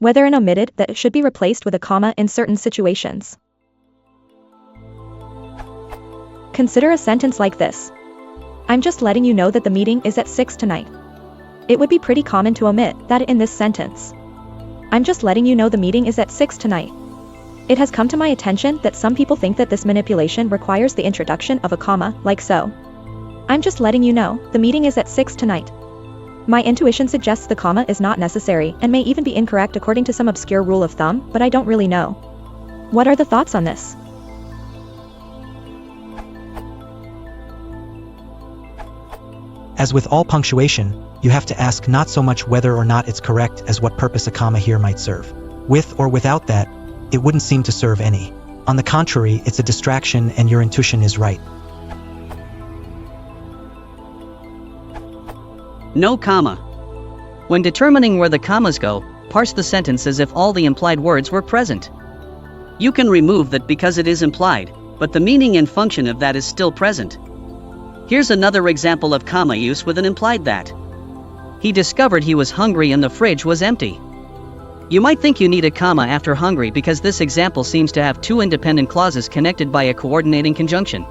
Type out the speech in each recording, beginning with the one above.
Whether an omitted that should be replaced with a comma in certain situations. Consider a sentence like this. I'm just letting you know that the meeting is at 6 tonight. It would be pretty common to omit that in this sentence. I'm just letting you know the meeting is at 6 tonight. It has come to my attention that some people think that this manipulation requires the introduction of a comma, like so. I'm just letting you know, the meeting is at 6 tonight. My intuition suggests the comma is not necessary and may even be incorrect according to some obscure rule of thumb, but I don't really know. What are the thoughts on this? As with all punctuation, you have to ask not so much whether or not it's correct as what purpose a comma here might serve. With or without that, it wouldn't seem to serve any. On the contrary, it's a distraction and your intuition is right. No comma. When determining where the commas go, parse the sentence as if all the implied words were present. You can remove that because it is implied, but the meaning and function of that is still present. Here's another example of comma use with an implied that. He discovered he was hungry and the fridge was empty. You might think you need a comma after hungry because this example seems to have two independent clauses connected by a coordinating conjunction.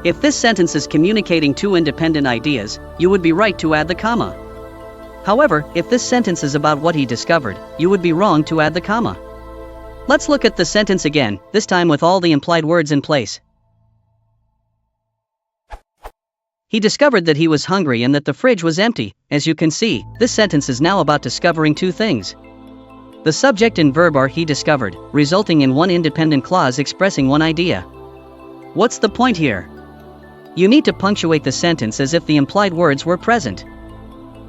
If this sentence is communicating two independent ideas, you would be right to add the comma. However, if this sentence is about what he discovered, you would be wrong to add the comma. Let's look at the sentence again, this time with all the implied words in place. He discovered that he was hungry and that the fridge was empty. As you can see, this sentence is now about discovering two things. The subject and verb are he discovered, resulting in one independent clause expressing one idea. What's the point here? You need to punctuate the sentence as if the implied words were present.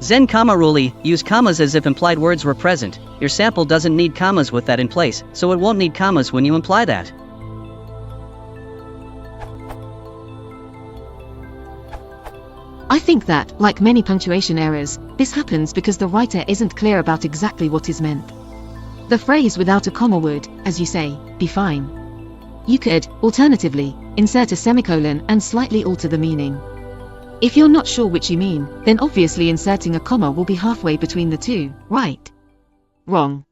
Zen comma rule: use commas as if implied words were present. Your sample doesn't need commas with that in place, so it won't need commas when you imply that. I think that, like many punctuation errors, this happens because the writer isn't clear about exactly what is meant. The phrase without a comma would, as you say, be fine. You could, alternatively, insert a semicolon and slightly alter the meaning. If you're not sure which you mean, then obviously inserting a comma will be halfway between the two, right? Wrong.